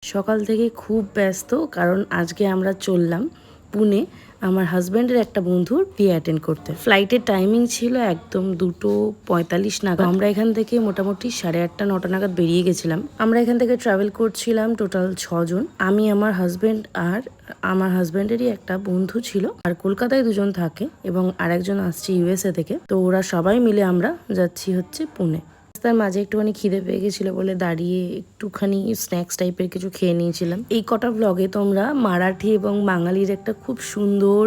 সকাল থেকে খুব ব্যস্ত, কারণ আজকে আমরা চললাম পুনে আমার হাজব্যান্ডের একটা বন্ধুর বিয়ে অ্যাটেন্ড করতে। ফ্লাইটের টাইমিং ছিল একদম 2:45 নাগাদ। আমরা এখান থেকে মোটামুটি 8:30 9টা নাগাদ বেরিয়ে গেছিলাম। আমরা এখান থেকে ট্রাভেল করছিলাম টোটাল 6 জন। আমি, আমার হাজব্যান্ড আর আমার হাজব্যান্ডেরই একটা বন্ধু ছিল, আর কলকাতায় 2 জন থাকে এবং আরেকজন আসছে USA থেকে। তো ওরা সবাই মিলে আমরা যাচ্ছি হচ্ছে পুনে। তার মাঝে একটুখানি খিদে পেয়ে গেছিলো বলে দাঁড়িয়ে একটুখানি স্ন্যাক্স টাইপের কিছু খেয়ে নিয়েছিলাম। এই কটা ব্লগে তোমরা মারাঠি এবং বাঙালির একটা খুব সুন্দর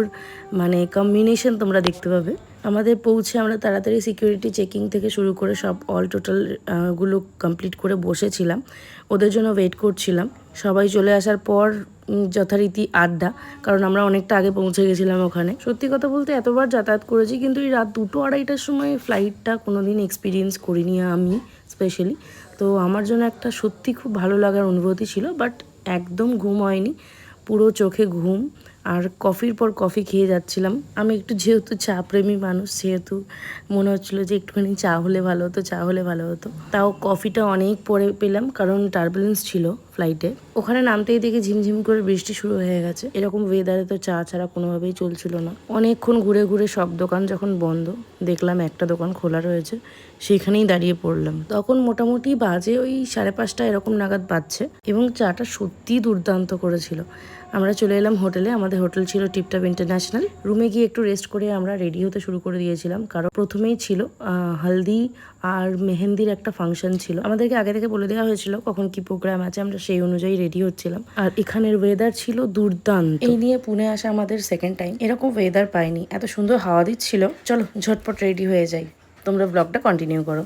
কম্বিনেশন তোমরা দেখতে পাবে। আমাদের পৌঁছে আমরা তাড়াতাড়ি সিকিউরিটি চেকিং থেকে শুরু করে সব অল টোটাল গুলো কমপ্লিট করে বসেছিলাম, ওদের জন্য ওয়েট করছিলাম। সবাই চলে আসার পর যথারীতি আড্ডা, কারণ আমরা অনেকটা আগে পৌঁছে গেছিলাম ওখানে। সত্যি কথা বলতে এতবার যাতায়াত করেছি, কিন্তু এই রাত 2টো 2:30টার সময় ফ্লাইটটা কোনোদিন এক্সপিরিয়েন্স করিনি আমি স্পেশালি। তো আমার জন্য একটা সত্যি খুব ভালো লাগার অনুভূতি ছিল, বাট একদম ঘুম হয়নি, পুরো চোখে ঘুম। আর কফির পর কফি খেয়ে যাচ্ছিলাম। আমি একটু যেহেতু চা প্রেমী মানুষ, সেহেতু মনে হচ্ছিলো যে একটুখানি চা হলে ভালো হতো, চা হলে ভালো হতো। তাও কফিটা অনেক পরে পেলাম, কারণ টার্বুলেন্স ছিল ফ্লাইটে। ওখানে নামতেই দেখে ঝিমঝিম করে বৃষ্টি শুরু হয়ে গেছে। এরকম ওয়েদারে তো চা ছাড়া কোনোভাবেই চলছিল না। অনেকক্ষণ ঘুরে ঘুরে সব দোকান যখন বন্ধ, দেখলাম একটা দোকান খোলা রয়েছে, সেখানেই দাঁড়িয়ে পড়লাম। তখন মোটামুটি বাজে ওই 5:30 এরকম নাগাদ বাজছে, এবং চাটা সত্যিই দুর্দান্ত করেছিল। আমরা চলে এলাম হোটেলে। আমাদের হোটেল ছিল টিপটপ ইন্টারন্যাশনাল। রুমে গিয়ে একটু রেস্ট করে আমরা রেডি হতে শুরু করে দিয়েছিলাম, কারণ প্রথমেই ছিল হলদি আর মেহেন্দির একটা ফাংশন ছিল। আমাদেরকে আগে থেকে বলে দেওয়া হয়েছিল কখন কি প্রোগ্রাম আছে, আমরা সেই অনুযায়ী রেডি হচ্ছিলাম। আর এখানের ওয়েদার ছিল দুর্দান্ত। এই নিয়ে পুনে আসা আমাদের সেকেন্ড টাইম। এরকম ওয়েদার পাইনি, এত সুন্দর হাওয়া দিচ্ছিল। চলো ঝটপট রেডি হয়ে যাই, তোমরা ব্লগটা কন্টিনিউ করো।